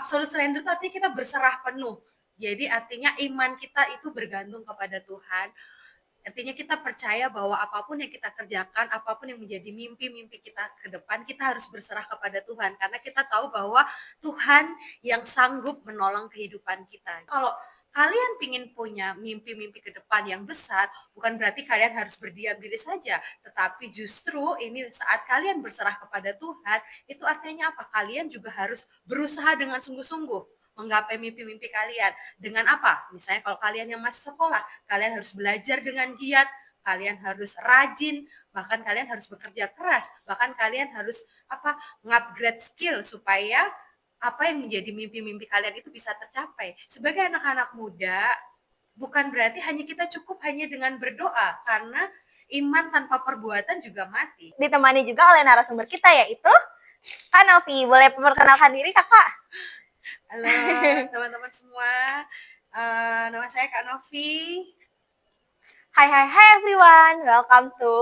Absolute surrender itu artinya kita berserah penuh. Jadi artinya iman kita itu bergantung kepada Tuhan. Artinya kita percaya bahwa apapun yang kita kerjakan, apapun yang menjadi mimpi-mimpi kita ke depan, kita harus berserah kepada Tuhan. Karena kita tahu bahwa Tuhan yang sanggup menolong kehidupan kita. Kalau kalian ingin punya mimpi-mimpi ke depan yang besar, bukan berarti kalian harus berdiam diri saja. Tetapi justru ini saat kalian berserah kepada Tuhan, itu artinya apa? Kalian juga harus berusaha dengan sungguh-sungguh menggapai mimpi-mimpi kalian. Dengan apa? Misalnya kalau kalian yang masih sekolah, kalian harus belajar dengan giat, kalian harus rajin, bahkan kalian harus bekerja keras, bahkan kalian harus upgrade skill supaya apa yang menjadi mimpi-mimpi kalian itu bisa tercapai. Sebagai anak-anak muda, bukan berarti kita cukup hanya dengan berdoa, karena iman tanpa perbuatan juga mati. Ditemani juga oleh narasumber kita, yaitu Kak Novi. Boleh perkenalkan diri, Kakak? Halo teman-teman semua, nama saya Kak Novi. Hai everyone, welcome to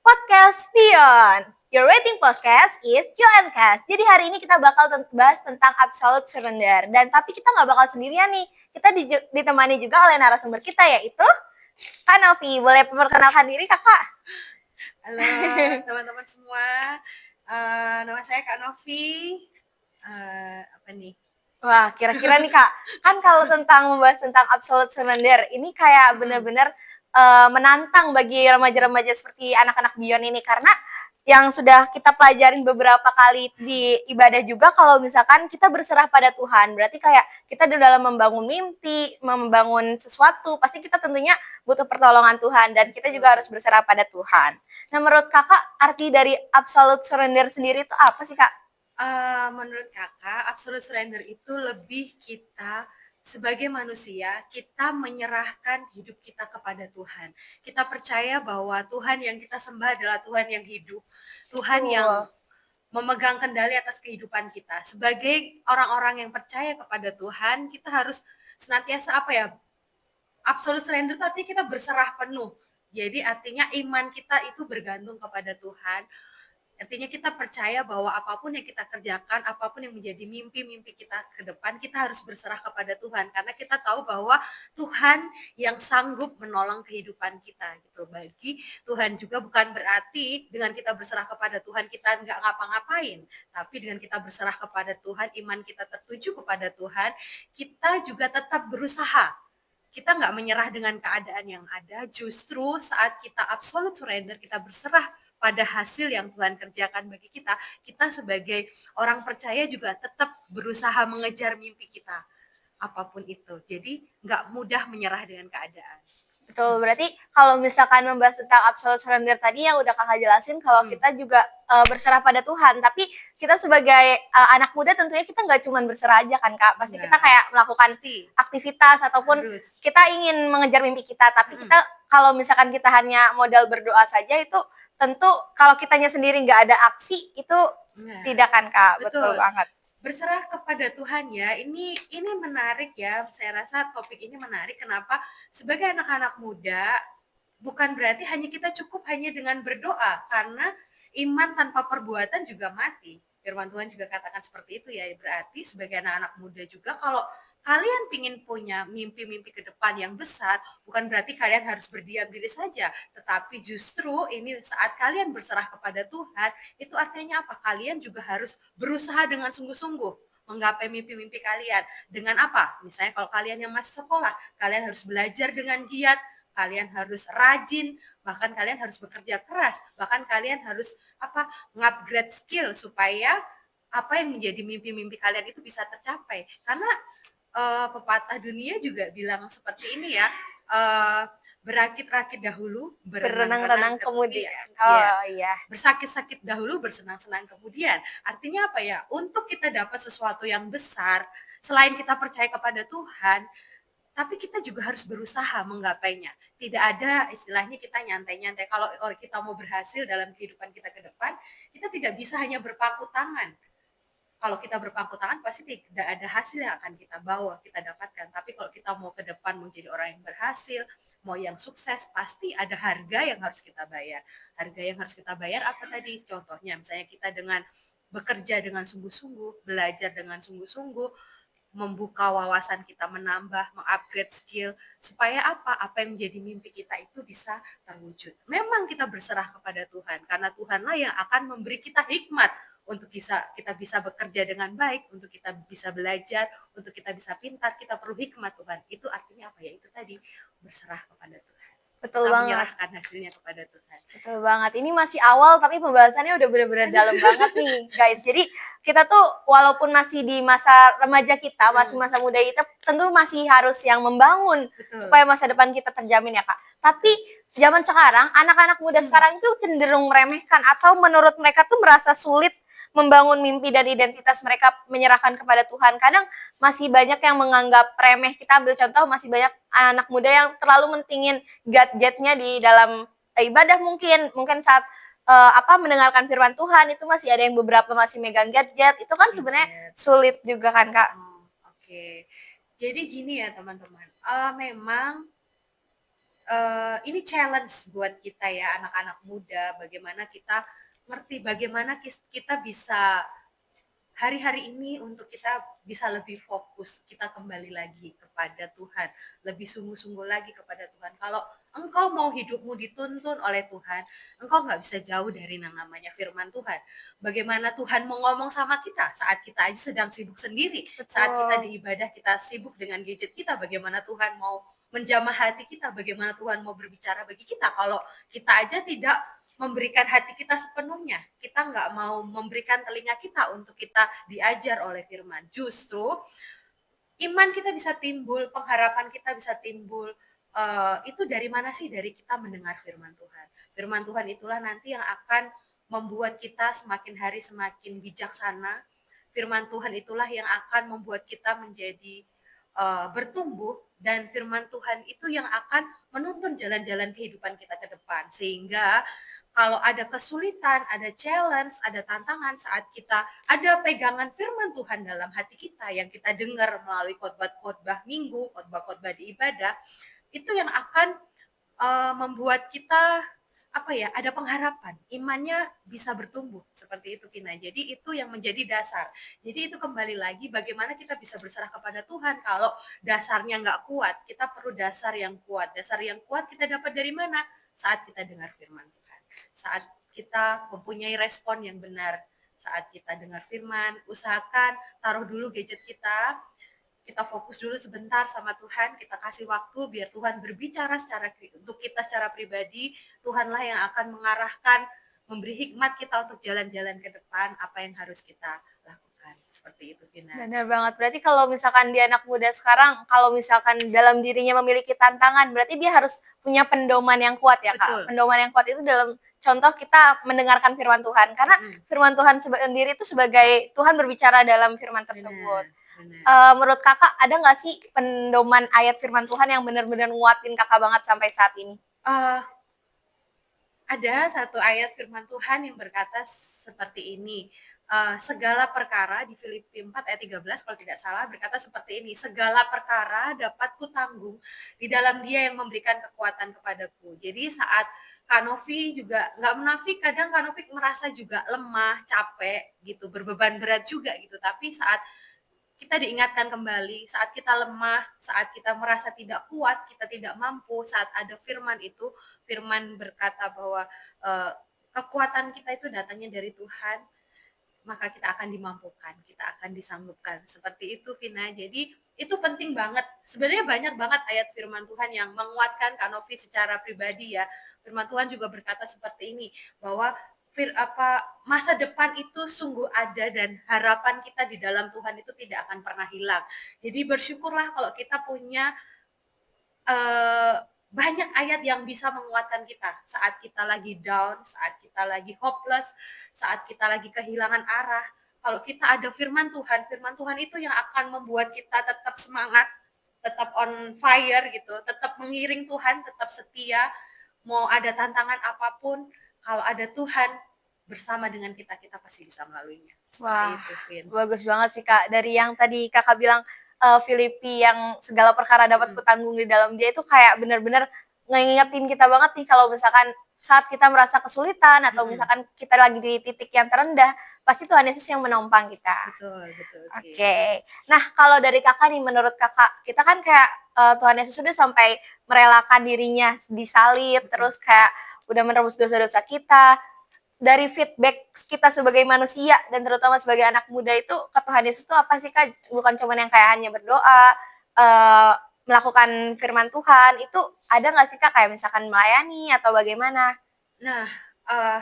Podcast Beyond. Your rating podcast is Joancast. Jadi hari ini kita bakal bahas tentang absolute surrender. Dan tapi kita nggak bakal sendirian nih. Kita ditemani juga oleh narasumber kita, yaitu Kak Novi. Boleh perkenalkan diri, Kakak? Halo teman-teman semua, nama saya Kak Novi. Apa nih? Wah, kira-kira nih Kak, kan kalau membahas tentang absolute surrender, ini kayak benar-benar menantang bagi remaja-remaja seperti anak-anak Beyond ini, karena yang sudah kita pelajarin beberapa kali di ibadah juga, kalau misalkan kita berserah pada Tuhan, berarti kayak kita di dalam membangun mimpi, membangun sesuatu, pasti kita tentunya butuh pertolongan Tuhan, dan kita juga harus berserah pada Tuhan. Nah, menurut Kakak, arti dari absolute surrender sendiri itu apa sih Kak? Menurut Kakak, absolute surrender itu lebih kita sebagai manusia, kita menyerahkan hidup kita kepada Tuhan. Kita percaya bahwa Tuhan yang kita sembah adalah Tuhan yang hidup, Tuhan yang memegang kendali atas kehidupan kita. Sebagai orang-orang yang percaya kepada Tuhan, kita harus senantiasa absolute surrender itu artinya kita berserah penuh. Jadi artinya iman kita itu bergantung kepada Tuhan. Artinya kita percaya bahwa apapun yang kita kerjakan, apapun yang menjadi mimpi-mimpi kita ke depan, kita harus berserah kepada Tuhan. Karena kita tahu bahwa Tuhan yang sanggup menolong kehidupan kita. Gitu. Bagi Tuhan juga bukan berarti dengan kita berserah kepada Tuhan, kita nggak ngapa-ngapain. Tapi dengan kita berserah kepada Tuhan, iman kita tertuju kepada Tuhan, kita juga tetap berusaha. Kita nggak menyerah dengan keadaan yang ada, justru saat kita absolute surrender, kita berserah pada hasil yang Tuhan kerjakan bagi kita, kita sebagai orang percaya juga tetap berusaha mengejar mimpi kita, apapun itu. Jadi nggak mudah menyerah dengan keadaan. Betul, berarti kalau misalkan membahas tentang absolute surrender tadi yang udah Kakak jelasin, kalau kita juga berserah pada Tuhan, tapi kita sebagai anak muda tentunya kita nggak cuma berserah aja kan Kak, pasti kita kayak melakukan aktivitas ataupun kita ingin mengejar mimpi kita, tapi kita kalau misalkan kita hanya modal berdoa saja, itu tentu kalau kitanya sendiri nggak ada aksi, itu tidak kan Kak. Betul banget. Berserah kepada Tuhan ya, ini menarik ya, saya rasa topik ini menarik. Kenapa? Sebagai anak-anak muda, bukan berarti kita cukup hanya dengan berdoa, karena iman tanpa perbuatan juga mati. Firman Tuhan juga katakan seperti itu ya, berarti sebagai anak-anak muda juga, kalau kalian ingin punya mimpi-mimpi ke depan yang besar, bukan berarti kalian harus berdiam diri saja, tetapi justru ini saat kalian berserah kepada Tuhan, itu artinya apa? Kalian juga harus berusaha dengan sungguh-sungguh menggapai mimpi-mimpi kalian. Dengan apa? Misalnya kalau kalian yang masih sekolah, kalian harus belajar dengan giat, kalian harus rajin, bahkan kalian harus bekerja keras, bahkan kalian harus upgrade skill supaya apa yang menjadi mimpi-mimpi kalian itu bisa tercapai. Karena pepatah dunia juga bilang seperti ini ya, berakit-rakit dahulu, berenang-renang kemudian. Bersakit-sakit dahulu, bersenang-senang kemudian. Artinya apa ya? Untuk kita dapat sesuatu yang besar, selain kita percaya kepada Tuhan, tapi kita juga harus berusaha menggapainya. Tidak ada istilahnya kita nyantai-nyantai. Kalau kita mau berhasil dalam kehidupan kita ke depan, kita tidak bisa hanya berpangku tangan. Kalau kita berpangku tangan pasti tidak ada hasil yang akan kita bawa, kita dapatkan. Tapi kalau kita mau ke depan menjadi orang yang berhasil, mau yang sukses, pasti ada harga yang harus kita bayar. Harga yang harus kita bayar apa tadi? Contohnya misalnya kita dengan bekerja dengan sungguh-sungguh, belajar dengan sungguh-sungguh, membuka wawasan kita, menambah, mengupgrade skill, supaya apa? Apa yang menjadi mimpi kita itu bisa terwujud. Memang kita berserah kepada Tuhan, karena Tuhanlah yang akan memberi kita hikmat untuk kita bisa bekerja dengan baik, untuk kita bisa belajar, untuk kita bisa pintar, kita perlu hikmat Tuhan. Itu artinya apa ya? Itu tadi berserah kepada Tuhan. Betul Kita banget. menyerahkan hasilnya kepada Tuhan. Betul banget. Ini masih awal tapi pembahasannya udah bener-bener dalam banget nih, guys. Jadi kita tuh walaupun masih di masa remaja kita, masih masa muda kita, tentu masih harus yang membangun Betul. supaya masa depan kita terjamin ya, Kak. Tapi zaman sekarang, anak-anak muda sekarang itu cenderung meremehkan atau menurut mereka tuh merasa sulit membangun mimpi dan identitas mereka menyerahkan kepada Tuhan. Kadang masih banyak yang menganggap remeh. Kita ambil contoh, masih banyak anak muda yang terlalu mentingin gadgetnya di dalam ibadah, mungkin saat mendengarkan firman Tuhan itu masih ada yang beberapa masih megang gadget. Itu kan sebenarnya sulit juga kan, Kak? Oke. Jadi gini ya teman-teman, memang ini challenge buat kita ya anak-anak muda, bagaimana kita ngerti bagaimana kita bisa hari-hari ini untuk kita bisa lebih fokus, kita kembali lagi kepada Tuhan, lebih sungguh-sungguh lagi kepada Tuhan. Kalau engkau mau hidupmu dituntun oleh Tuhan, engkau nggak bisa jauh dari yang namanya firman Tuhan. Bagaimana Tuhan mau ngomong sama kita saat kita aja sedang sibuk sendiri, saat kita di ibadah kita sibuk dengan gadget kita, bagaimana Tuhan mau menjamah hati kita, bagaimana Tuhan mau berbicara bagi kita. Kalau kita aja tidak memberikan hati kita sepenuhnya, kita nggak mau memberikan telinga kita untuk kita diajar oleh firman. Justru iman kita bisa timbul, pengharapan kita bisa timbul. Itu dari mana sih? Dari kita mendengar firman Tuhan. Firman Tuhan itulah nanti yang akan membuat kita semakin hari semakin bijaksana. Firman Tuhan itulah yang akan membuat kita menjadi bertumbuh, dan firman Tuhan itu yang akan menuntun jalan-jalan kehidupan kita ke depan. Sehingga kalau ada kesulitan, ada challenge, ada tantangan saat kita ada pegangan firman Tuhan dalam hati kita yang kita dengar melalui khotbah-khotbah minggu, khotbah-khotbah di ibadah, itu yang akan membuat kita ada pengharapan, imannya bisa bertumbuh seperti itu, Vina. Jadi itu yang menjadi dasar. Jadi itu kembali lagi bagaimana kita bisa berserah kepada Tuhan. Kalau dasarnya nggak kuat, kita perlu dasar yang kuat. Dasar yang kuat kita dapat dari mana? Saat kita dengar firman Tuhan, saat kita mempunyai respon yang benar. Saat kita dengar firman, usahakan taruh dulu gadget kita fokus dulu sebentar sama Tuhan, kita kasih waktu biar Tuhan berbicara untuk kita secara pribadi. Tuhanlah yang akan mengarahkan, memberi hikmat kita untuk jalan-jalan ke depan, apa yang harus kita lakukan. Seperti itu, Vina. Benar banget. Berarti kalau misalkan dia anak muda sekarang, kalau misalkan dalam dirinya memiliki tantangan, berarti dia harus punya pendoman yang kuat ya, Kak. Betul. Pendoman yang kuat itu dalam contoh kita mendengarkan firman Tuhan. Karena firman Tuhan sendiri itu sebagai Tuhan berbicara dalam firman tersebut. Menurut Kakak, ada nggak sih pendoman ayat firman Tuhan yang benar-benar nguatin Kakak banget sampai saat ini? Ada satu ayat firman Tuhan yang berkata seperti ini. Segala perkara di Filipi 4 ayat 13 kalau tidak salah berkata seperti ini, segala perkara dapat kutanggung di dalam Dia yang memberikan kekuatan kepadaku. Jadi saat Kak Novi juga nggak menafik, kadang Kak Novi merasa juga lemah, capek gitu, berbeban berat juga gitu. Tapi saat kita diingatkan kembali, saat kita lemah, saat kita merasa tidak kuat, kita tidak mampu, saat ada firman itu, firman berkata bahwa kekuatan kita itu datangnya dari Tuhan, maka kita akan dimampukan, kita akan disanggupkan. Seperti itu, Vina. Jadi itu penting banget. Sebenarnya banyak banget ayat firman Tuhan yang menguatkan Kak Novi secara pribadi ya. Firman Tuhan juga berkata seperti ini, bahwa masa depan itu sungguh ada dan harapan kita di dalam Tuhan itu tidak akan pernah hilang. Jadi bersyukurlah kalau kita punya banyak ayat yang bisa menguatkan kita saat kita lagi down, saat kita lagi hopeless, saat kita lagi kehilangan arah. Kalau kita ada firman Tuhan itu yang akan membuat kita tetap semangat, tetap on fire gitu, tetap mengiring Tuhan, tetap setia. Mau ada tantangan apapun, kalau ada Tuhan bersama dengan kita pasti bisa melaluinya. Wah, bagus banget sih, Kak. Dari yang tadi Kakak bilang Filipi yang segala perkara dapat kutanggung di dalam Dia, itu kayak benar-benar ngingetin kita banget nih kalau misalkan saat kita merasa kesulitan atau Mm-mm. misalkan kita lagi di titik yang terendah, pasti Tuhan Yesus yang menopang kita. Betul, betul, Vin. Oke. Nah, kalau dari Kakak nih, menurut Kakak, kita kan kayak Tuhan Yesus sudah sampai merelakan dirinya disalib, Betul. terus kayak udah menebus dosa-dosa kita. Dari feedback kita sebagai manusia dan terutama sebagai anak muda itu ke Tuhan Yesus itu apa sih Kak? Bukan cuma yang kayak hanya berdoa, eh, melakukan firman Tuhan, itu ada nggak sih Kak kayak misalkan melayani atau bagaimana? Nah, eh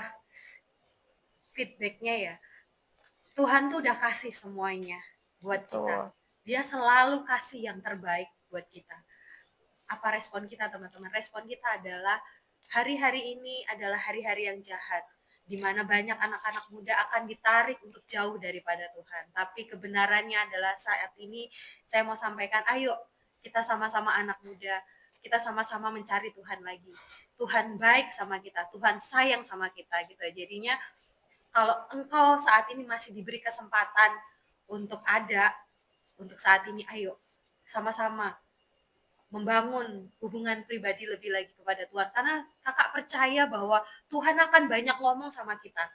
feedbacknya ya, Tuhan tuh udah kasih semuanya buat kita. Betul. Dia selalu kasih yang terbaik buat kita. Apa respon kita, teman-teman? Respon kita adalah hari-hari ini adalah hari-hari yang jahat, di mana banyak anak-anak muda akan ditarik untuk jauh daripada Tuhan. Tapi kebenarannya adalah saat ini saya mau sampaikan, ayo kita sama-sama anak muda, kita sama-sama mencari Tuhan lagi. Tuhan baik sama kita, Tuhan sayang sama kita gitu. Jadinya kalau engkau saat ini masih diberi kesempatan untuk ada, untuk saat ini, ayo sama-sama membangun hubungan pribadi lebih lagi kepada Tuhan. Karena kakak percaya bahwa Tuhan akan banyak ngomong sama kita.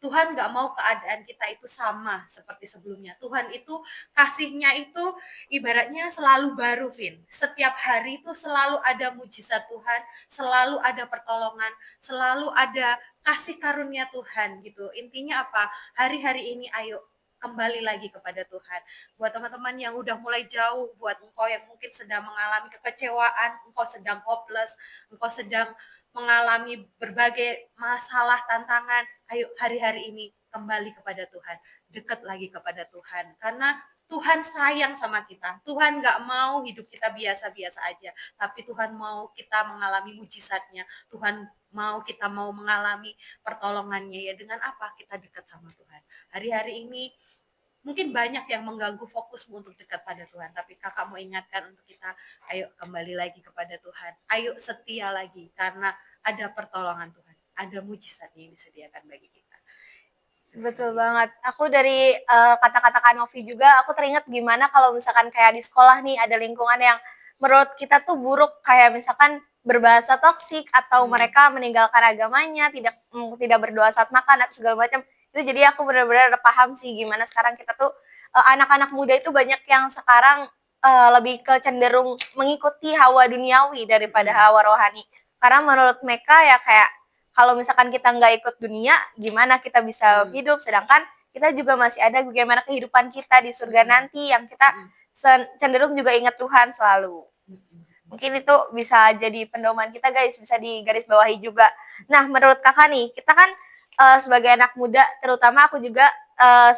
Tuhan gak mau keadaan kita itu sama seperti sebelumnya. Tuhan itu kasihnya itu ibaratnya selalu baru, Vin. Setiap hari itu selalu ada mujizat Tuhan, selalu ada pertolongan, selalu ada kasih karunia Tuhan gitu. Intinya apa? Hari-hari ini ayo kembali lagi kepada Tuhan. Buat teman-teman yang udah mulai jauh, buat engkau yang mungkin sedang mengalami kekecewaan, engkau sedang hopeless, engkau sedang mengalami berbagai masalah, tantangan, ayo hari-hari ini kembali kepada Tuhan, dekat lagi kepada Tuhan, karena Tuhan sayang sama kita. Tuhan gak mau hidup kita biasa-biasa aja, tapi Tuhan mau kita mengalami mujizatnya. Tuhan mau kita mau mengalami pertolongannya. Ya dengan apa? Kita dekat sama Tuhan. Hari-hari ini mungkin banyak yang mengganggu fokusmu untuk dekat pada Tuhan, tapi kakak mau ingatkan untuk kita, ayo kembali lagi kepada Tuhan, ayo setia lagi, karena ada pertolongan Tuhan, ada mujizatnya yang disediakan bagi kita. Betul banget. Aku dari kata-kata Kak Novi juga, aku teringat gimana kalau misalkan kayak di sekolah nih ada lingkungan yang menurut kita tuh buruk, kayak misalkan berbahasa toksik atau mereka meninggalkan agamanya, tidak berdoa saat makan atau segala macam. Itu jadi aku benar-benar paham sih gimana sekarang kita tuh anak-anak muda itu banyak yang sekarang lebih ke cenderung mengikuti hawa duniawi daripada hawa rohani. Karena menurut mereka ya kayak kalau misalkan kita nggak ikut dunia, gimana kita bisa hidup? Sedangkan kita juga masih ada bagaimana kehidupan kita di surga nanti yang kita cenderung juga ingat Tuhan selalu. Mungkin itu bisa jadi pedoman kita guys, bisa digarisbawahi juga. Nah, menurut kakak nih, kita kan sebagai anak muda, terutama aku juga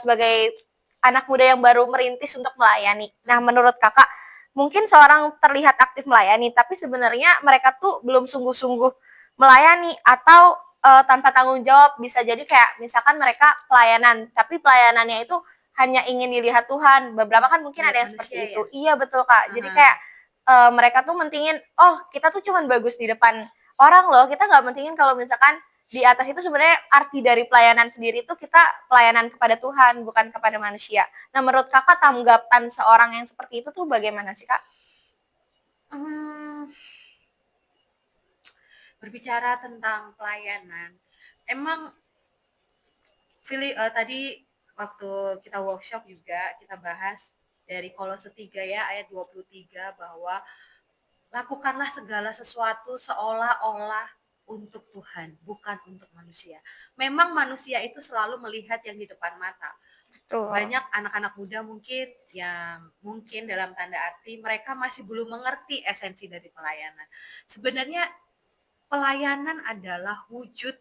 sebagai anak muda yang baru merintis untuk melayani. Nah, menurut kakak, mungkin seorang terlihat aktif melayani, tapi sebenarnya mereka tuh belum sungguh-sungguh melayani atau tanpa tanggung jawab. Bisa jadi kayak misalkan mereka pelayanan, tapi pelayanannya itu hanya ingin dilihat Tuhan. Beberapa kan mungkin ada yang seperti itu. Iya betul Kak. Jadi kayak mereka tuh mentingin, oh kita tuh cuman bagus di depan orang loh. Kita nggak mentingin kalau misalkan di atas itu sebenarnya arti dari pelayanan sendiri itu kita pelayanan kepada Tuhan, bukan kepada manusia. Nah, menurut kakak tanggapan seorang yang seperti itu tuh bagaimana sih kak? Berbicara tentang pelayanan, emang tadi waktu kita workshop juga kita bahas dari Kolose 3 ya ayat 23 bahwa lakukanlah segala sesuatu seolah-olah untuk Tuhan, bukan untuk manusia. Memang manusia itu selalu melihat yang di depan mata. Betul. Banyak anak-anak muda mungkin yang mungkin dalam tanda arti mereka masih belum mengerti esensi dari pelayanan. Sebenarnya pelayanan adalah wujud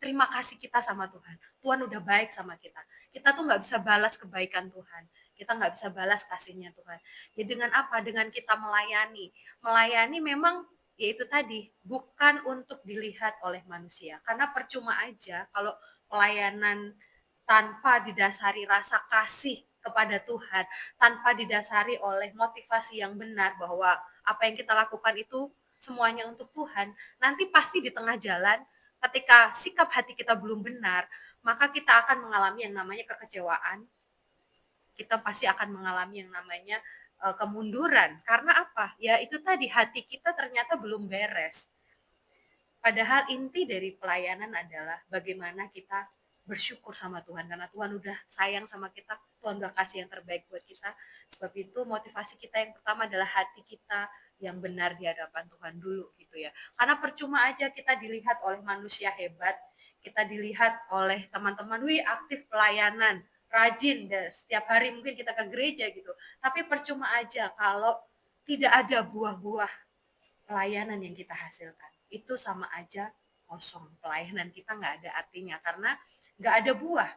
terima kasih kita sama Tuhan. Tuhan udah baik sama kita. Kita tuh nggak bisa balas kebaikan Tuhan. Kita nggak bisa balas kasihnya Tuhan. Ya dengan apa? Dengan kita melayani. Melayani memang yaitu tadi bukan untuk dilihat oleh manusia. Karena percuma aja kalau pelayanan tanpa didasari rasa kasih kepada Tuhan, tanpa didasari oleh motivasi yang benar bahwa apa yang kita lakukan itu semuanya untuk Tuhan, nanti pasti di tengah jalan ketika sikap hati kita belum benar, maka kita akan mengalami yang namanya kekecewaan. Kita pasti akan mengalami yang namanya kemunduran. Karena apa? Ya itu tadi hati kita ternyata belum beres. Padahal inti dari pelayanan adalah bagaimana kita bersyukur sama Tuhan, karena Tuhan udah sayang sama kita, Tuhan udah kasih yang terbaik buat kita. Sebab itu motivasi kita yang pertama adalah hati kita yang benar di hadapan Tuhan dulu gitu ya. Karena percuma aja kita dilihat oleh manusia hebat, kita dilihat oleh teman-teman, wih aktif pelayanan, rajin deh, setiap hari mungkin kita ke gereja gitu. Tapi percuma aja kalau tidak ada buah-buah pelayanan yang kita hasilkan. Itu sama aja kosong. Pelayanan kita nggak ada artinya karena nggak ada buah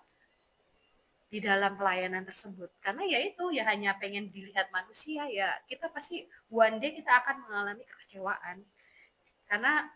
di dalam pelayanan tersebut. Karena ya itu ya hanya pengen dilihat manusia, ya kita pasti one day kita akan mengalami kekecewaan. Karena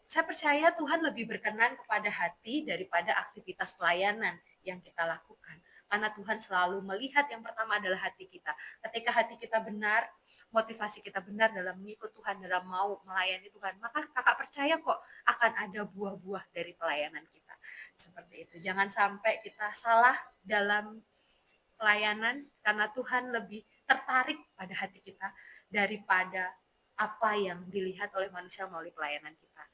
saya percaya Tuhan lebih berkenan kepada hati daripada aktivitas pelayanan yang kita lakukan. Karena Tuhan selalu melihat yang pertama adalah hati kita. Ketika hati kita benar, motivasi kita benar dalam mengikut Tuhan, dalam mau melayani Tuhan, maka kakak percaya kok akan ada buah-buah dari pelayanan kita. Seperti itu. Jangan sampai kita salah dalam pelayanan karena Tuhan lebih tertarik pada hati kita daripada apa yang dilihat oleh manusia melalui pelayanan kita.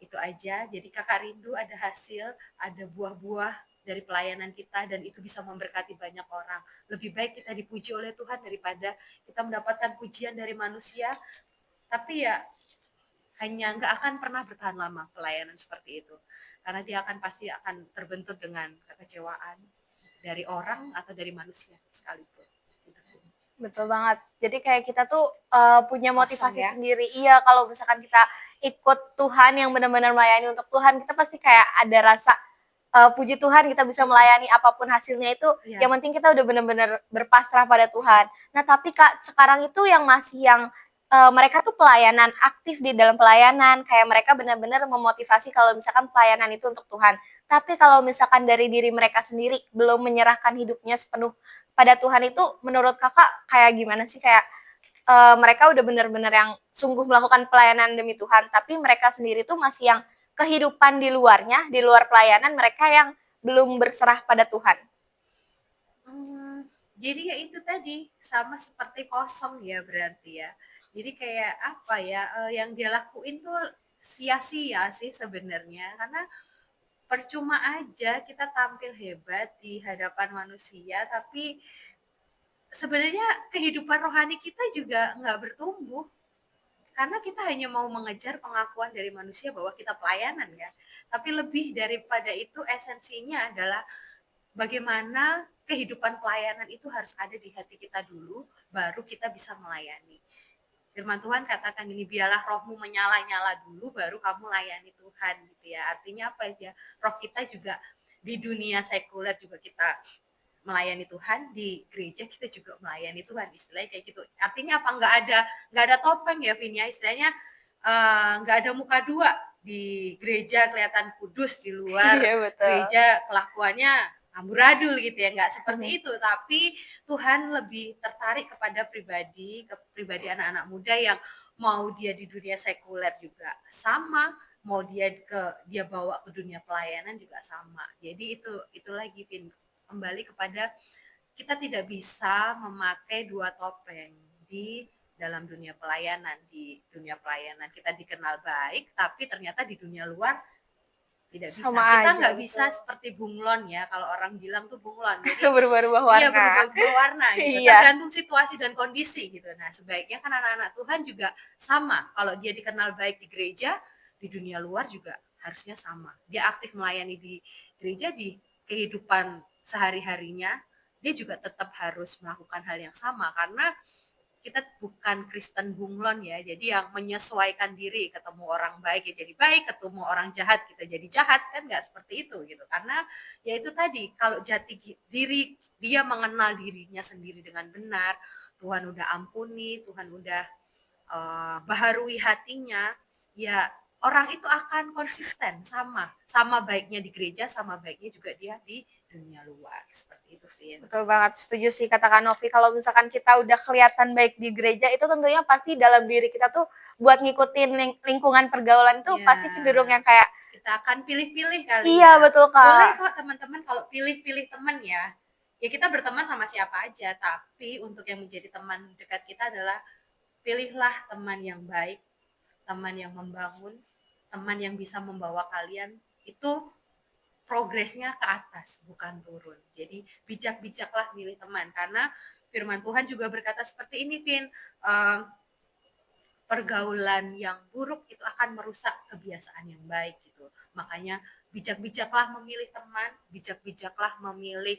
Itu aja. Jadi kakak rindu ada hasil, ada buah-buah dari pelayanan kita dan itu bisa memberkati banyak orang. Lebih baik kita dipuji oleh Tuhan daripada kita mendapatkan pujian dari manusia. Tapi ya hanya nggak akan pernah bertahan lama pelayanan seperti itu. Karena dia akan pasti akan terbentur dengan kekecewaan dari orang atau dari manusia sekalipun. Betul banget. Jadi kayak kita tuh punya Kosong motivasi ya. sendiri. Iya, kalau misalkan kita ikut Tuhan yang benar-benar melayani untuk Tuhan, kita pasti kayak ada rasa puji Tuhan kita bisa melayani apapun hasilnya itu. Iya. Yang penting kita udah benar-benar berpasrah pada Tuhan. Nah, tapi Kak, sekarang itu yang masih yang mereka tuh pelayanan, aktif di dalam pelayanan, kayak mereka benar-benar memotivasi kalau misalkan pelayanan itu untuk Tuhan. Tapi kalau misalkan dari diri mereka sendiri belum menyerahkan hidupnya sepenuh pada Tuhan itu, menurut kakak kayak gimana sih? Kayak mereka udah benar-benar yang sungguh melakukan pelayanan demi Tuhan, tapi mereka sendiri tuh masih yang kehidupan di luarnya, di luar pelayanan, mereka yang belum berserah pada Tuhan. Jadi ya itu tadi sama seperti kosong ya berarti ya. Jadi kayak apa ya, yang dia lakuin tuh sia-sia sih sebenarnya karena percuma aja kita tampil hebat di hadapan manusia tapi sebenarnya kehidupan rohani kita juga nggak bertumbuh karena kita hanya mau mengejar pengakuan dari manusia bahwa kita pelayanan ya. Tapi lebih daripada itu esensinya adalah bagaimana kehidupan pelayanan itu harus ada di hati kita dulu, baru kita bisa melayani. Firman Tuhan katakan ini, biarlah rohmu menyala-nyala dulu, baru kamu layani Tuhan gitu ya. Artinya apa ya? Roh kita juga di dunia sekuler juga kita melayani Tuhan, di gereja kita juga melayani Tuhan, istilahnya kayak gitu. Artinya apa? Nggak ada topeng ya, Vin ya, istilahnya nggak ada muka dua, di gereja kelihatan kudus, di luar gereja kelakuannya amburadul gitu ya, nggak seperti itu. Tapi Tuhan lebih tertarik kepada pribadi anak-anak muda yang mau dia di dunia sekuler juga sama, mau dia bawa ke dunia pelayanan juga sama. Jadi itu lagi, Vin, kembali kepada kita tidak bisa memakai dua topeng di dalam dunia pelayanan. Di dunia pelayanan kita dikenal baik, tapi ternyata di dunia luar tidak bisa. Sama kita aja, nggak betul. bisa seperti bunglon ya, kalau orang bilang tuh bunglon. Jadi berubah-ubah warna. iya, berubah-ubah warna gitu. Iya. Tergantung situasi dan kondisi gitu. Nah, sebaiknya kan anak-anak Tuhan juga sama. Kalau dia dikenal baik di gereja, di dunia luar juga harusnya sama. Dia aktif melayani di gereja, di kehidupan sehari-harinya, dia juga tetap harus melakukan hal yang sama karena kita bukan Kristen bunglon ya, jadi yang menyesuaikan diri, ketemu orang baik ya jadi baik, ketemu orang jahat kita jadi jahat, kan nggak seperti itu gitu. Karena ya itu tadi, kalau jati diri dia mengenal dirinya sendiri dengan benar, Tuhan udah ampuni, Tuhan udah baharui hatinya, ya orang itu akan konsisten sama baiknya di gereja, sama baiknya juga dia di dunia luar. Seperti itu, Vin. Betul banget, setuju sih kata Kak Novi. Kalau misalkan kita udah kelihatan baik di gereja, itu tentunya pasti dalam diri kita tuh buat ngikutin lingkungan pergaulan itu pasti cenderung yang kayak kita akan pilih-pilih kali. Iya, betul Kak. Boleh kok teman-teman kalau pilih-pilih teman ya. Ya kita berteman sama siapa aja, tapi untuk yang menjadi teman dekat kita adalah pilihlah teman yang baik, teman yang membangun, teman yang bisa membawa kalian itu progresnya ke atas, bukan turun. Jadi bijak-bijaklah milih teman, karena firman Tuhan juga berkata seperti ini, Vin, pergaulan yang buruk itu akan merusak kebiasaan yang baik gitu. Makanya bijak-bijaklah memilih teman, bijak-bijaklah memilih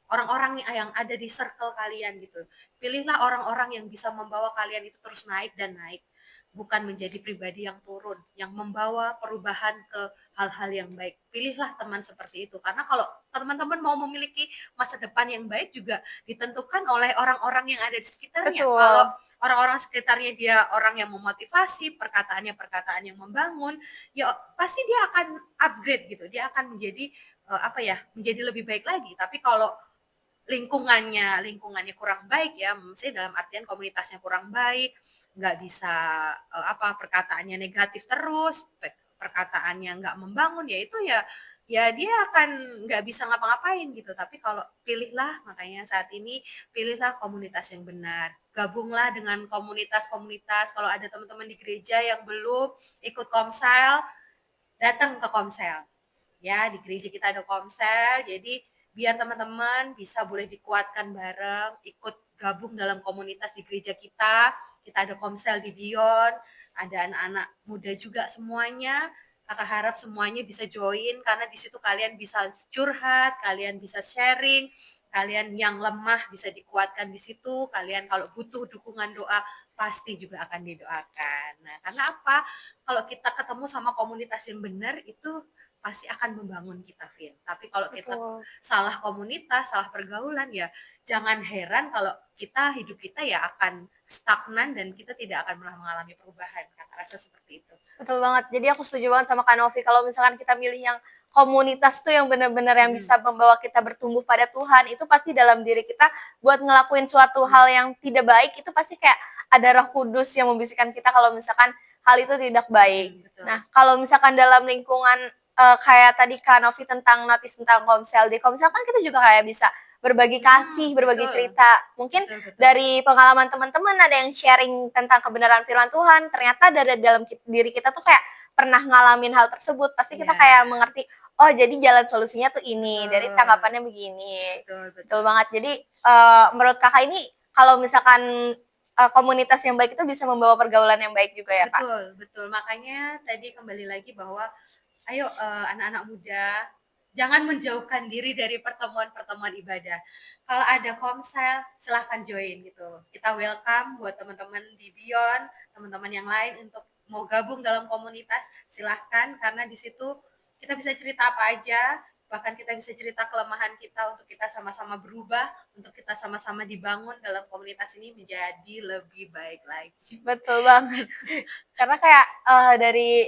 orang-orang yang ada di circle kalian gitu. Pilihlah orang-orang yang bisa membawa kalian itu terus naik dan naik, bukan menjadi pribadi yang turun, yang membawa perubahan ke hal-hal yang baik. Pilihlah teman seperti itu, karena kalau teman-teman mau memiliki masa depan yang baik juga ditentukan oleh orang-orang yang ada di sekitarnya. Betul. Kalau orang-orang sekitarnya dia orang yang memotivasi, perkataannya perkataan yang membangun, ya pasti dia akan upgrade gitu, dia akan menjadi menjadi lebih baik lagi. Tapi kalau lingkungannya kurang baik ya, misalnya dalam artian komunitasnya kurang baik, nggak bisa perkataannya negatif terus, perkataannya nggak membangun, ya itu ya dia akan nggak bisa ngapa-ngapain gitu. Tapi kalau pilihlah, makanya saat ini pilihlah komunitas yang benar, gabunglah dengan komunitas-komunitas. Kalau ada teman-teman di gereja yang belum ikut komsel, datang ke komsel ya. Di gereja kita ada komsel, jadi biar teman-teman bisa boleh dikuatkan bareng, ikut gabung dalam komunitas di gereja kita. Kita ada komsel di Bion, ada anak-anak muda juga semuanya. Kakak harap semuanya bisa join, karena di situ kalian bisa curhat, kalian bisa sharing, kalian yang lemah bisa dikuatkan di situ, kalian kalau butuh dukungan doa pasti juga akan didoakan. Nah, karena apa? Kalau kita ketemu sama komunitas yang benar, itu pasti akan membangun kita, Vin. Tapi kalau kita salah komunitas, salah pergaulan, ya jangan heran kalau hidup kita ya akan stagnan dan kita tidak akan pernah mengalami perubahan. Kakak rasa seperti itu. Betul banget. Jadi aku setuju banget sama Kak Novi, kalau misalkan kita milih yang komunitas tuh yang benar-benar yang bisa membawa kita bertumbuh pada Tuhan, itu pasti dalam diri kita buat ngelakuin suatu hal yang tidak baik, itu pasti kayak ada Roh Kudus yang membisikkan kita kalau misalkan hal itu tidak baik. Nah, kalau misalkan dalam lingkungan kayak tadi Kak Novi tentang notis tentang komsel, di komsel kan kita juga kayak bisa berbagi kasih, berbagi cerita. Mungkin dari pengalaman teman-teman ada yang sharing tentang kebenaran firman Tuhan, ternyata dari dalam diri kita tuh kayak pernah ngalamin hal tersebut, pasti kita kayak mengerti, oh jadi jalan solusinya tuh ini, dari tanggapannya begini. Betul banget. Jadi menurut kakak ini kalau misalkan komunitas yang baik itu bisa membawa pergaulan yang baik juga ya, Kak? Betul. Makanya tadi kembali lagi bahwa ayo anak-anak muda, jangan menjauhkan diri dari pertemuan-pertemuan ibadah. Kalau ada komsel, silahkan join gitu. Kita welcome buat teman-teman di Bion, teman-teman yang lain untuk mau gabung dalam komunitas, silahkan, karena di situ kita bisa cerita apa aja, bahkan kita bisa cerita kelemahan kita untuk kita sama-sama berubah, untuk kita sama-sama dibangun dalam komunitas ini menjadi lebih baik lagi. Betul banget. Karena kayak dari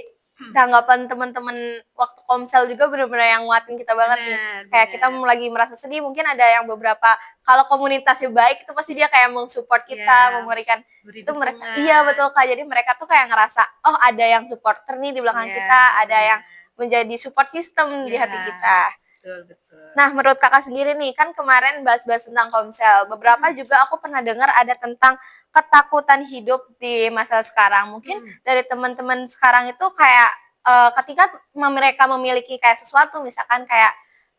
tanggapan teman-teman waktu komsel juga benar-benar yang nguatin kita banget nih. Kayak kita lagi merasa sedih, mungkin ada yang beberapa, kalau komunitasnya baik itu pasti dia kayak mensupport kita, memberikan itu mereka. Iya betul Kak. Jadi mereka tuh kayak ngerasa, oh ada yang supporter nih di belakang kita, ada yang menjadi support system di hati kita. Betul. Nah, menurut kakak sendiri nih, kan kemarin bahas-bahas tentang komsel. Beberapa juga aku pernah dengar ada tentang ketakutan hidup di masa sekarang. Mungkin dari teman-teman sekarang itu kayak ketika mereka memiliki kayak sesuatu, misalkan kayak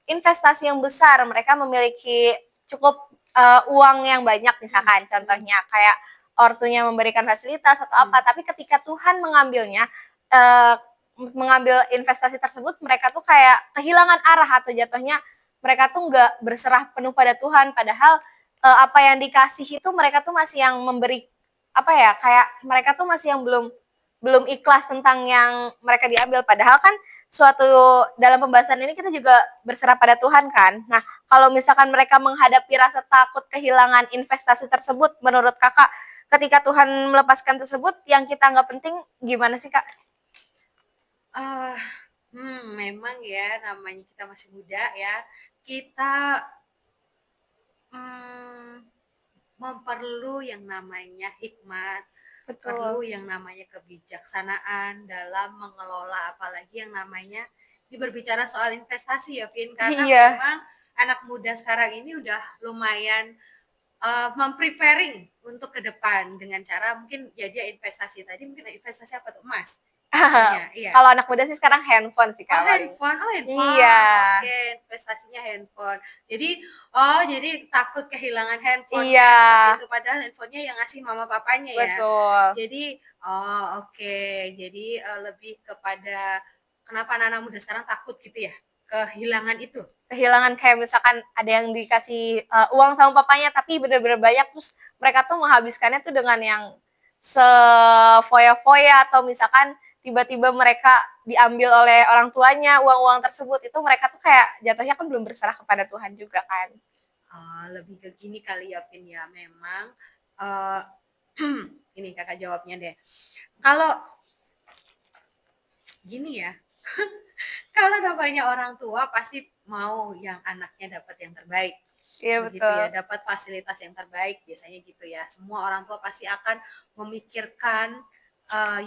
investasi yang besar, mereka memiliki cukup uang yang banyak, misalkan contohnya kayak ortunya memberikan fasilitas atau apa, tapi ketika Tuhan mengambilnya, mengambil investasi tersebut, mereka tuh kayak kehilangan arah atau jatuhnya mereka tuh nggak berserah penuh pada Tuhan, padahal apa yang dikasih itu mereka tuh masih yang memberi, kayak mereka tuh masih yang belum ikhlas tentang yang mereka diambil, padahal kan suatu dalam pembahasan ini kita juga berserah pada Tuhan kan. Nah, kalau misalkan mereka menghadapi rasa takut kehilangan investasi tersebut, menurut kakak ketika Tuhan melepaskan tersebut yang kita nggak penting, gimana sih Kak? Memang ya, namanya kita masih muda ya, kita memperlu yang namanya hikmat, perlu yang namanya kebijaksanaan dalam mengelola, apalagi yang namanya ini berbicara soal investasi ya, Vin, karena memang anak muda sekarang ini udah lumayan mempreparing untuk ke depan dengan cara mungkin ya dia investasi tadi, mungkin investasi apa tuh? Emas contohnya, iya. Kalau anak muda sih sekarang handphone sih Oh Kak paling. handphone, oh Iya. handphone, oke investasinya handphone. Jadi takut kehilangan handphonenya seperti Iya, itu, padahal handphonenya yang ngasih mama papanya ya. betul. Jadi oke, jadi lebih kepada kenapa anak-anak muda sekarang takut gitu ya, kehilangan itu? Kehilangan kayak misalkan ada yang dikasih uang sama papanya tapi bener-bener banyak terus mereka tuh menghabiskannya tuh dengan yang sefoya-foya atau misalkan tiba-tiba mereka diambil oleh orang tuanya uang-uang tersebut itu mereka tuh kayak jatuhnya kan belum berserah kepada Tuhan juga kan. Lebih ke gini kali ya Vin ya, memang ini Kakak jawabnya deh. Kalau gini ya, kalau namanya orang tua pasti mau yang anaknya dapat yang terbaik. Iya Begitu betul. ya, dapat fasilitas yang terbaik biasanya gitu ya. Semua orang tua pasti akan memikirkan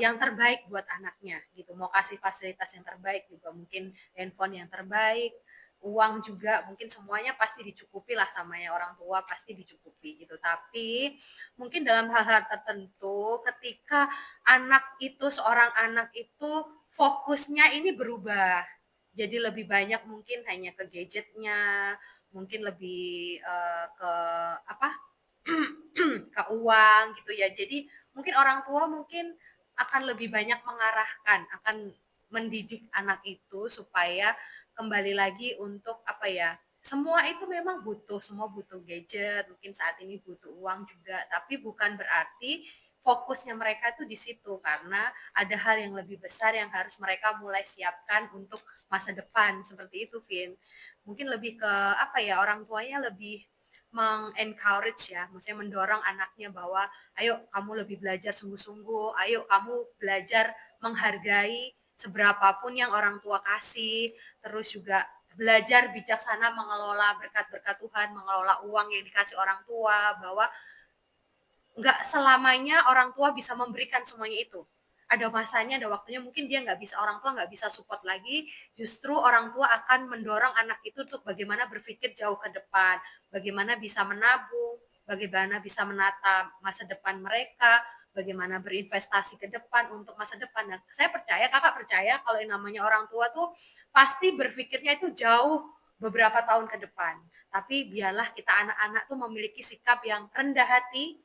yang terbaik buat anaknya gitu. Mau kasih fasilitas yang terbaik juga mungkin handphone yang terbaik, uang juga mungkin semuanya pasti dicukupi lah sama ya orang tua pasti dicukupi gitu. Tapi mungkin dalam hal-hal tertentu ketika seorang anak itu fokusnya ini berubah. Jadi lebih banyak mungkin hanya ke gadgetnya, mungkin lebih ke apa? ke uang gitu ya. Jadi mungkin orang tua mungkin akan lebih banyak mengarahkan, akan mendidik anak itu supaya kembali lagi untuk apa ya? Semua itu memang semua butuh gadget, mungkin saat ini butuh uang juga, tapi bukan berarti fokusnya mereka itu di situ karena ada hal yang lebih besar yang harus mereka mulai siapkan untuk masa depan seperti itu, Vin. Mungkin lebih ke apa ya, orang tuanya lebih mengencourage ya, maksudnya mendorong anaknya bahwa ayo kamu lebih belajar sungguh-sungguh, ayo kamu belajar menghargai seberapapun yang orang tua kasih, terus juga belajar bijaksana mengelola berkat-berkat Tuhan, mengelola uang yang dikasih orang tua, bahwa nggak selamanya orang tua bisa memberikan semuanya itu. Ada masanya, ada waktunya, mungkin dia nggak bisa, orang tua nggak bisa support lagi, justru orang tua akan mendorong anak itu untuk bagaimana berpikir jauh ke depan, bagaimana bisa menabung, bagaimana bisa menata masa depan mereka, bagaimana berinvestasi ke depan untuk masa depan. Nah, saya percaya, kakak percaya kalau yang namanya orang tua tuh pasti berpikirnya itu jauh beberapa tahun ke depan. Tapi biarlah kita anak-anak tuh memiliki sikap yang rendah hati,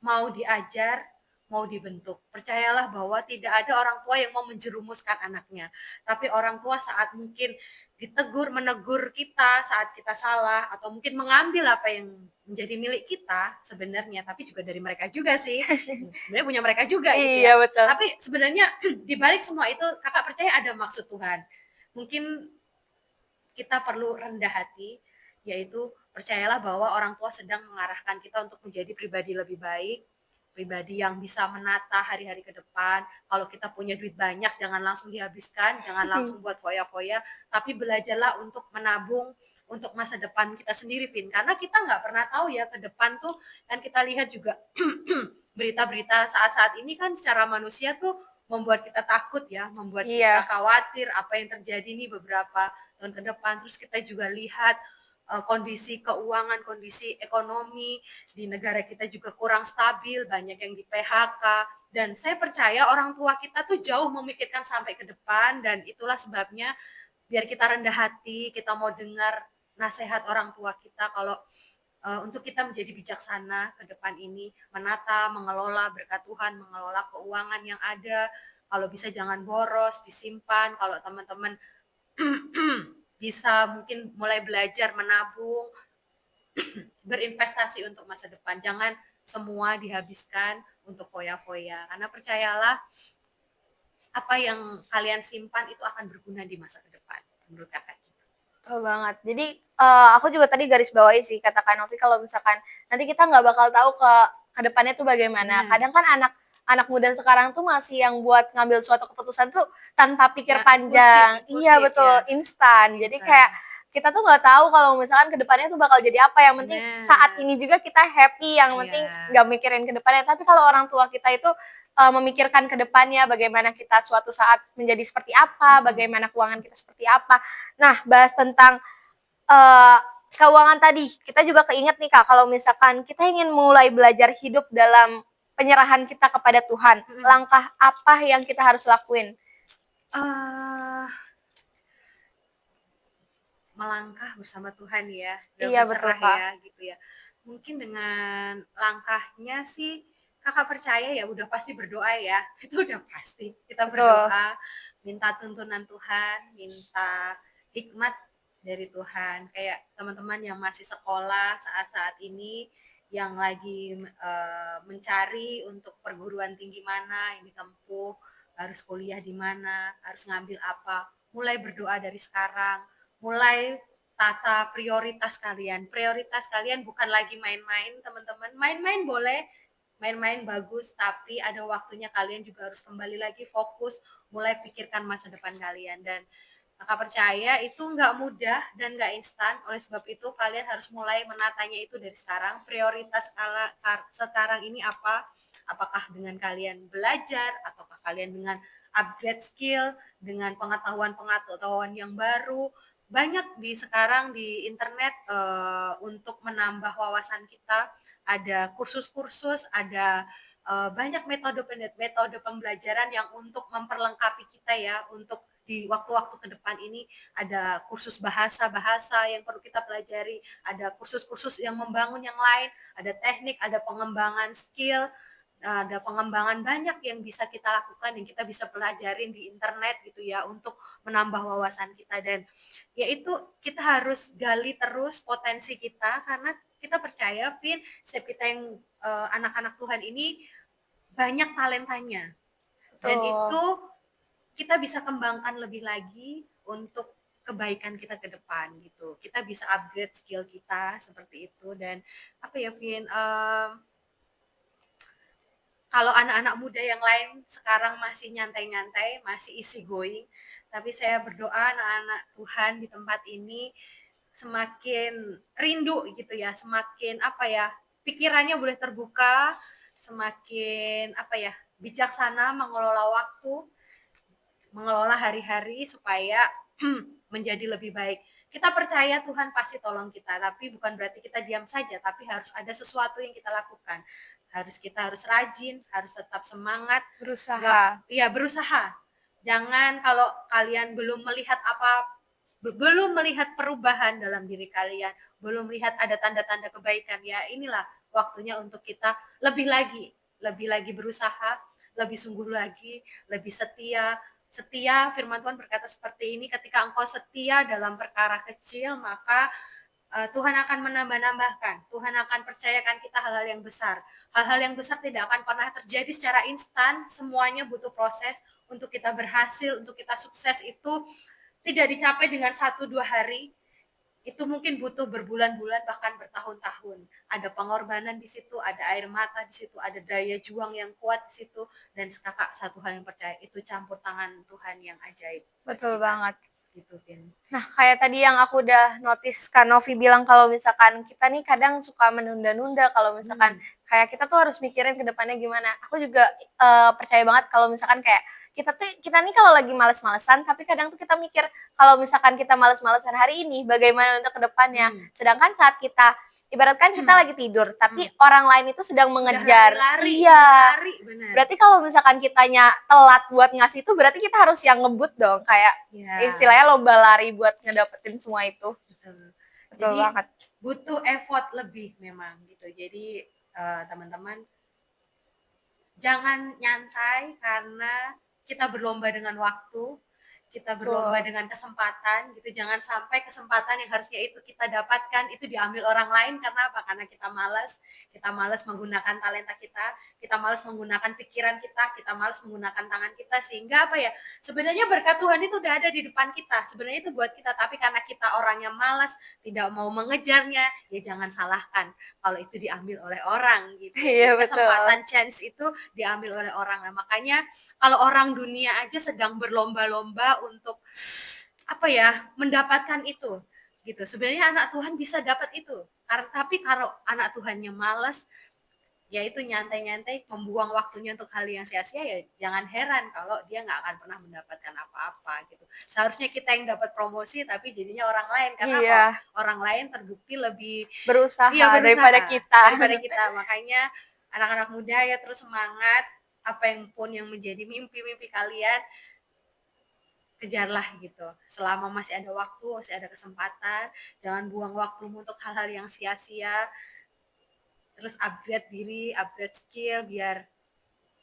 mau diajar, mau dibentuk. Percayalah bahwa tidak ada orang tua yang mau menjerumuskan anaknya. Tapi orang tua saat mungkin ditegur, menegur kita saat kita salah, atau mungkin mengambil apa yang menjadi milik kita sebenarnya, tapi juga dari mereka juga sih. Sebenarnya punya mereka juga gitu ya. Iya betul. Tapi sebenarnya di balik semua itu kakak percaya ada maksud Tuhan. Mungkin kita perlu rendah hati, yaitu percayalah bahwa orang tua sedang mengarahkan kita untuk menjadi pribadi lebih baik, pribadi yang bisa menata hari-hari ke depan. Kalau kita punya duit banyak, jangan langsung dihabiskan, jangan langsung buat foya-foya, tapi belajarlah untuk menabung untuk masa depan kita sendiri, Vin. Karena kita nggak pernah tahu ya ke depan tuh, kan kita lihat juga berita-berita saat-saat ini kan secara manusia tuh membuat kita takut ya, membuat kita khawatir apa yang terjadi nih beberapa tahun ke depan. Terus kita juga lihat kondisi keuangan, kondisi ekonomi di negara kita juga kurang stabil, banyak yang di PHK. Dan saya percaya orang tua kita tuh jauh memikirkan sampai ke depan, dan itulah sebabnya biar kita rendah hati, kita mau dengar nasihat orang tua kita kalau untuk kita menjadi bijaksana ke depan ini, menata, mengelola berkat Tuhan, mengelola keuangan yang ada. Kalau bisa jangan boros, disimpan. Kalau teman-teman bisa mungkin mulai belajar menabung, berinvestasi untuk masa depan. Jangan semua dihabiskan untuk foya-foya. Karena percayalah, apa yang kalian simpan itu akan berguna di masa ke depan. Menurut kakak. Betul banget. Jadi aku juga tadi garis bawahi sih kata Kak Novi kalau misalkan nanti kita nggak bakal tahu ke depannya tuh bagaimana. Kadang kan anak muda sekarang tuh masih yang buat ngambil suatu keputusan tuh tanpa pikir Ya, panjang. impulsif, Iya betul, ya. instan. Jadi kayak kita tuh nggak tahu kalau misalkan kedepannya tuh bakal jadi apa. Yang penting saat ini juga kita happy. Yang penting nggak mikirin kedepannya. Tapi kalau orang tua kita itu memikirkan kedepannya, bagaimana kita suatu saat menjadi seperti apa, bagaimana keuangan kita seperti apa. Nah, bahas tentang uh, keuangan tadi, kita juga keinget nih Kak, kalau misalkan kita ingin mulai belajar hidup dalam penyerahan kita kepada Tuhan, Mhm. langkah apa yang kita harus lakuin? Eee, Melangkah bersama Tuhan ya, dan Iya betul berserah Kak, ya, gitu ya. Mungkin dengan langkahnya sih, Kakak percaya ya udah pasti berdoa ya, itu udah pasti. Kita betul. berdoa, minta tuntunan Tuhan, minta hikmat dari Tuhan. Kayak teman-teman yang masih sekolah saat-saat ini, yang lagi, mencari untuk perguruan tinggi mana yang ditempuh, harus kuliah di mana, harus ngambil apa, mulai berdoa dari sekarang, mulai tata prioritas kalian. Prioritas kalian bukan lagi main-main, teman-teman. Main-main boleh, main-main bagus, tapi ada waktunya kalian juga harus kembali lagi fokus, mulai pikirkan masa depan kalian. Dan Kakak percaya itu nggak mudah dan nggak instan. Oleh sebab itu kalian harus mulai menatanya itu dari sekarang. Prioritas sekarang ini apa? Apakah dengan kalian belajar, ataukah kalian dengan upgrade skill, dengan pengetahuan-pengetahuan yang baru. Banyak di sekarang di internet untuk menambah wawasan kita. Ada kursus-kursus, ada banyak metode pembelajaran yang untuk memperlengkapi kita ya, untuk di waktu-waktu ke depan ini ada kursus bahasa-bahasa yang perlu kita pelajari, ada kursus-kursus yang membangun yang lain, ada teknik, ada pengembangan skill, ada pengembangan banyak yang bisa kita lakukan, yang kita bisa pelajarin di internet gitu ya, untuk menambah wawasan kita. Dan yaitu kita harus gali terus potensi kita, karena kita percaya, Vin, setiap kita yang anak-anak Tuhan ini banyak talentanya, dan Betul. itu kita bisa kembangkan lebih lagi untuk kebaikan kita ke depan gitu. Kita bisa upgrade skill kita seperti itu. Dan apa ya, Vin, kalau anak-anak muda yang lain sekarang masih nyantai-nyantai, masih easy going, tapi saya berdoa anak-anak Tuhan di tempat ini semakin rindu gitu ya, semakin apa ya, pikirannya boleh terbuka, semakin apa ya, bijaksana mengelola waktu, mengelola hari-hari supaya menjadi lebih baik. Kita percaya Tuhan pasti tolong kita, tapi bukan berarti kita diam saja, tapi harus ada sesuatu yang kita lakukan. Kita harus rajin, harus tetap semangat, nggak, Berusaha. ya berusaha. Jangan kalau kalian belum melihat perubahan dalam diri kalian, belum melihat ada tanda-tanda kebaikan, ya inilah waktunya untuk kita lebih lagi berusaha, lebih sungguh lagi, lebih setia. Setia, firman Tuhan berkata seperti ini, ketika engkau setia dalam perkara kecil, maka Tuhan akan menambah-nambahkan. Tuhan akan percayakan kita hal-hal yang besar. Hal-hal yang besar tidak akan pernah terjadi secara instan, semuanya butuh proses. Untuk kita berhasil, untuk kita sukses itu tidak dicapai dengan 1-2 hari, itu mungkin butuh berbulan-bulan, bahkan bertahun-tahun. Ada pengorbanan di situ, ada air mata di situ, ada daya juang yang kuat di situ. Dan Kakak satu hal yang percaya, itu campur tangan Tuhan yang ajaib buat Betul kita. banget. Gitu, Vin. Nah, kayak tadi yang aku udah notice Kak Novi bilang kalau misalkan kita nih kadang suka menunda-nunda kalau misalkan kayak kita tuh harus mikirin ke depannya gimana. Aku juga percaya banget kalau misalkan kayak kita nih kalau lagi males-malesan, tapi kadang tuh kita mikir kalau misalkan kita males-malesan hari ini, bagaimana untuk ke depannya. Sedangkan saat kita ibaratkan kita lagi tidur, tapi orang lain itu sedang mengejar. Lari-lari, Iya. lari, benar. Berarti kalau misalkan kitanya telat buat ngasih itu, berarti kita harus yang ngebut dong, kayak Ya, istilahnya lomba lari buat ngedapetin semua itu. betul. Betul Jadi banget. butuh effort lebih memang gitu. Jadi teman-teman, jangan nyantai karena kita berlomba dengan waktu, kita berlomba Betul. dengan kesempatan gitu. Jangan sampai kesempatan yang harusnya itu kita dapatkan itu diambil orang lain. Karena apa? Karena kita malas menggunakan talenta kita malas menggunakan pikiran kita malas menggunakan tangan kita, sehingga apa ya, sebenarnya berkat Tuhan itu udah ada di depan kita, sebenarnya itu buat kita, tapi karena kita orangnya malas, tidak mau mengejarnya, ya jangan salahkan kalau itu diambil oleh orang gitu ya. Iya Jadi betul. kesempatan chance itu diambil oleh orang. Nah, makanya kalau orang dunia aja sedang berlomba-lomba untuk apa ya, mendapatkan itu gitu. Sebenarnya anak Tuhan bisa dapat itu. Tapi kalau anak Tuhannya malas, ya itu nyantai-nyantai, membuang waktunya untuk hal yang sia-sia, ya jangan heran kalau dia nggak akan pernah mendapatkan apa-apa gitu. Seharusnya kita yang dapat promosi, tapi jadinya orang lain, karena Iya, orang lain terbukti lebih, iya, berusaha daripada berusaha kita. daripada kita. Makanya anak-anak muda ya terus semangat, apa yang pun yang menjadi mimpi-mimpi kalian, kejarlah gitu. Selama masih ada waktu, masih ada kesempatan, jangan buang waktumu untuk hal-hal yang sia-sia. Terus upgrade diri, upgrade skill, biar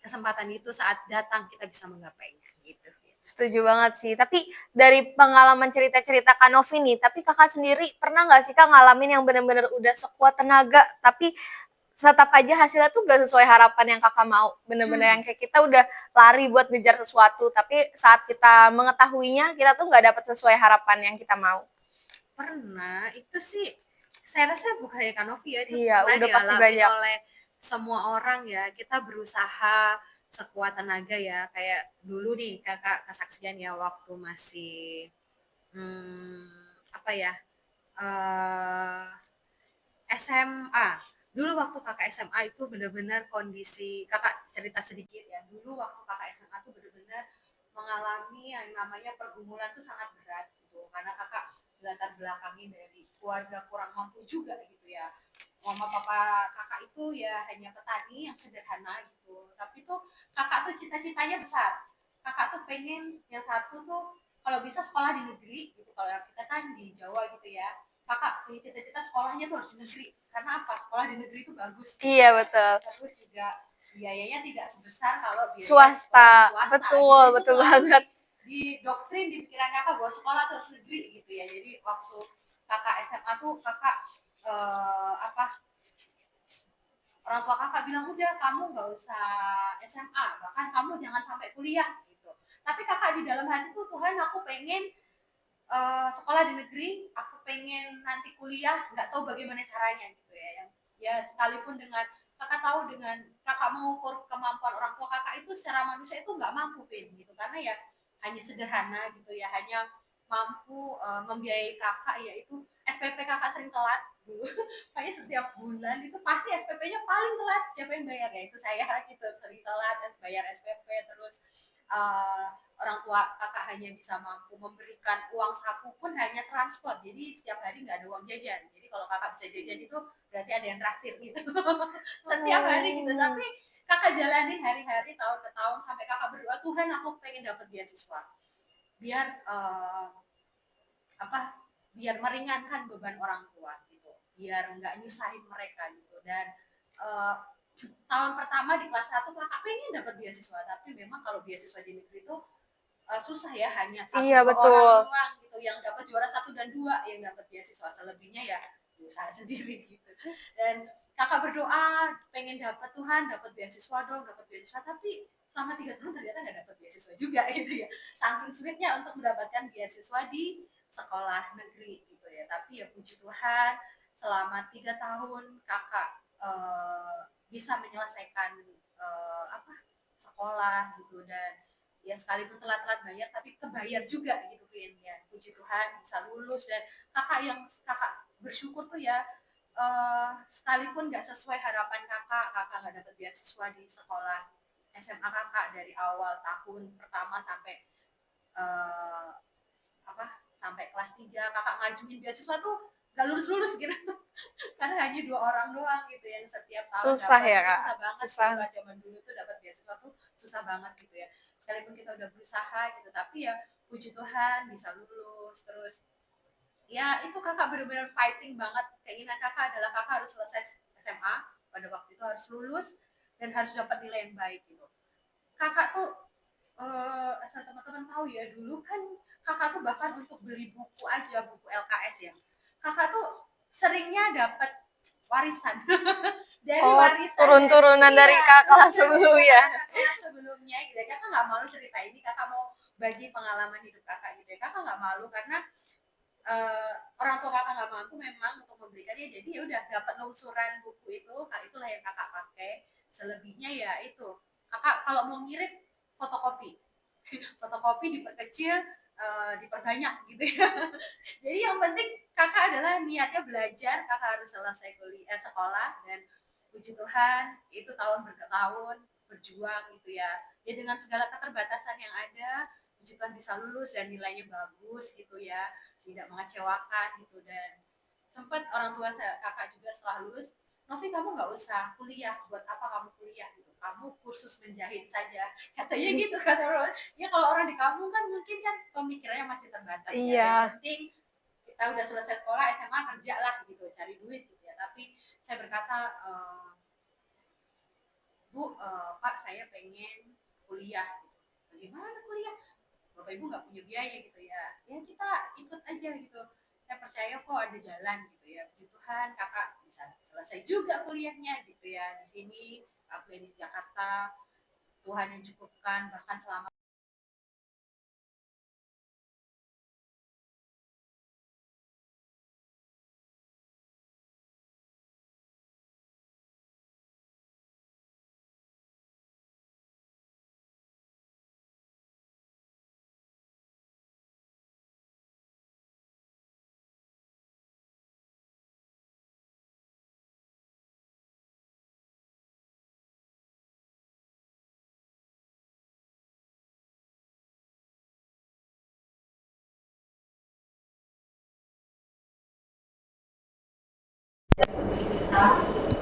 kesempatan itu saat datang kita bisa menggapainya gitu. Setuju banget sih. Tapi dari pengalaman cerita-cerita Kak Novi nih, tapi kakak sendiri pernah nggak sih Kak ngalamin yang benar-benar udah sekuat tenaga, tapi tetap aja hasilnya tuh gak sesuai harapan yang kakak mau. Bener-bener yang kayak kita udah lari buat ngejar sesuatu, tapi saat kita mengetahuinya, kita tuh gak dapat sesuai harapan yang kita mau. Pernah, itu sih saya rasa bukan hanya Kanovi ya, itu Iya, pernah udah pasti dialami banyak. oleh semua orang ya. Kita berusaha sekuat tenaga ya, kayak dulu nih kakak kesaksian ya waktu masih apa ya, eh SMA. Dulu waktu kakak SMA itu benar-benar kondisi, kakak cerita sedikit ya. Dulu waktu kakak SMA tuh benar-benar mengalami yang namanya pergumulan tuh sangat berat gitu. Karena kakak latar belakangnya dari keluarga kurang mampu juga gitu ya. Mama papa kakak itu ya hanya petani yang sederhana gitu. Tapi tuh kakak tuh cita-citanya besar. Kakak tuh pengen yang satu tuh kalau bisa sekolah di negeri gitu. Kalau kita kan di Jawa gitu ya, kakak punya cita-cita sekolahnya tuh harus di negeri, karena apa, sekolah di negeri itu bagus gitu. Iya, betul. Terus juga biayanya tidak sebesar kalau biaya sekolah di Swasta, swasta betul, gitu. Itu betul selalu banget. di doktrin di pikiran kakak bahwa sekolah tuh harus negeri gitu ya. Jadi waktu kakak SMA tuh kakak apa, orang tua kakak bilang udah kamu nggak usah SMA, bahkan kamu jangan sampai kuliah gitu. Tapi kakak di dalam hati tuh, Tuhan aku pengen sekolah di negeri, aku pengen nanti kuliah, nggak tahu bagaimana caranya gitu ya. Yang ya sekalipun dengan kakak tahu, dengan kakak mengukur kemampuan orang tua kakak itu secara manusia itu nggak mampu Vin gitu, karena ya hanya sederhana gitu ya, hanya mampu membiayai kakak, yaitu SPP kakak sering telat dulu. Kayak setiap bulan itu pasti SPP-nya paling telat, siapa yang bayar ya, itu saya gitu, sering telat bayar SPP. Terus orang tua kakak hanya bisa mampu memberikan uang saku pun hanya transport, jadi setiap hari nggak ada uang jajan. Jadi kalau kakak bisa jajan itu berarti ada yang traktir gitu. Setiap hari gitu. Tapi kakak jalani hari-hari, tahun ke tahun, sampai kakak berdoa, Tuhan aku pengen dapat beasiswa biar apa, biar meringankan beban orang tua gitu, biar nggak nyusahin mereka gitu. Dan uh, tahun pertama di kelas 1 kakak pengen dapat beasiswa, tapi memang kalau beasiswa di negeri itu susah ya, hanya satu Iya, dua orang betul. doang gitu yang dapat, juara 1 dan 2 yang dapat beasiswa, selebihnya ya usaha sendiri gitu. Dan kakak berdoa pengen dapat, Tuhan dapat beasiswa dong, dapat beasiswa, tapi selama 3 tahun ternyata nggak dapat beasiswa juga gitu ya, saking sulitnya untuk mendapatkan beasiswa di sekolah negeri gitu ya. Tapi ya puji Tuhan, selama 3 tahun kakak bisa menyelesaikan apa, sekolah gitu. Dan ya sekalipun telat-telat bayar, tapi kebayar juga gitu Vin ya, puji Tuhan bisa lulus. Dan kakak yang kakak bersyukur tuh ya, sekalipun nggak sesuai harapan kakak, kakak nggak dapat beasiswa di sekolah SMA kakak dari awal tahun pertama sampai eh, apa, sampai kelas 3 kakak ngajuin beasiswa tuh gak lulus-lulus gitu. Karena hanya 2 orang doang gitu yang setiap tahun Susah dapat. ya, Itu Kak. susah banget Susah. gitu kan, zaman dulu tuh dapat beasiswa tuh susah banget gitu ya. Sekalipun kita udah berusaha gitu, tapi ya puji Tuhan bisa lulus. Terus ya itu kakak benar-benar fighting banget, keinginan kakak adalah kakak harus selesai SMA pada waktu itu, harus lulus dan harus dapat nilai yang baik gitu. Kakak tuh asal teman-teman tahu ya, dulu kan kakak tuh bahkan untuk beli buku aja, buku LKS ya, kakak tuh seringnya dapat warisan. Dari Oh, warisan dari, turun-turunan dari iya, kakak turun langsung dari dulu ya. kakak sebelumnya gitu ya. Kakak nggak malu cerita ini, kakak mau bagi pengalaman hidup kakak gitu ya. Kakak nggak malu karena orang tua kakak nggak mampu memang untuk memberikannya, jadi ya udah dapat lungsuran buku itu, hal itulah yang kakak pakai. Selebihnya ya itu kakak kalau mau ngirim fotokopi, fotokopi diperkecil, diperbanyak gitu ya. Jadi yang penting kakak adalah niatnya belajar, kakak harus selesai kuliah sekolah. Dan puji Tuhan itu tahun bertahun berjuang gitu ya. Ya dengan segala keterbatasan yang ada, puji Tuhan bisa lulus dan nilainya bagus gitu ya, tidak mengecewakan gitu. Dan sempat orang tua saya, kakak juga setelah lulus, Novi kamu nggak usah kuliah, buat apa kamu kuliah gitu, kamu kursus menjahit saja, katanya gitu kata orang. Ya kalau orang di kampung kan mungkin kan pemikirannya masih terbatas ya, yang penting kita udah selesai sekolah SMA kerja lah gitu, cari duit gitu ya. Tapi saya berkata, Bu, Pak saya pengen kuliah gitu. Bagaimana kuliah? Bapak Ibu nggak punya biaya gitu ya, ya kita ikut aja gitu. Saya percaya kok ada jalan gitu ya. Puji Tuhan kakak bisa selesai juga kuliahnya gitu ya. Di sini aku di Jakarta, Tuhan yang cukupkan, bahkan selama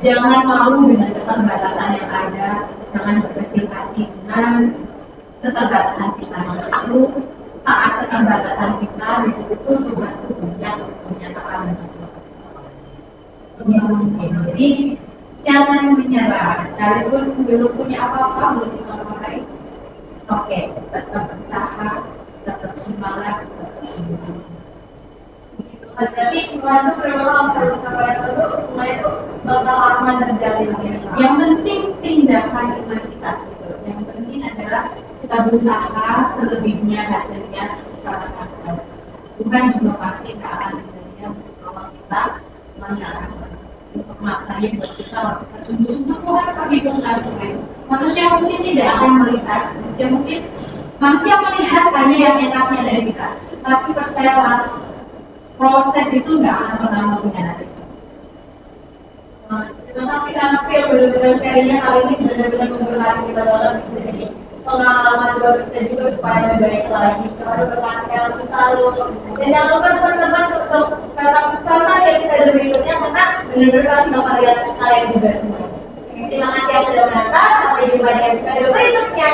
jangan malu dengan keterbatasan yang ada, jangan berkecil hati dengan keterbatasan kita. Justru saat keterbatasan kita di situ Tuhan itu banyak menyatakan jadi jangan menyerah, sekalipun belum punya apa-apa, belum bisa ngapain, oke, tetap usaha, tetap semangat, tetap semangat. Jadi semua itu memang kalau sampai itu semua itu bakal aman terjadi. Yang penting tindakan iman kita. Yang penting adalah kita berusaha selebihnya hasilnya kita lakukan. Tuhan juga pasti akan memberikan untuk kita mengarahkan untuk maknanya buat kita kita sungguh-sungguh Tuhan perhitungkan semua itu. Manusia mungkin tidak akan melihat, manusia melihat hanya yang enaknya dari kita, tapi percayalah proses itu nggak akan pernah mengkhianati. Terima kasih anak yang benar-benar sharingnya kali ini benar-benar memberkati kita dalam jadi pengalaman buat kita juga supaya lebih baik lagi kepada berpakaian kita lalu. Dan jangan lupa teman-teman untuk tetap bersama di episode berikutnya karena benar-benar kami bakal lihat kalian juga semua. Terima kasih yang sudah menonton. Sampai jumpa di episode berikutnya.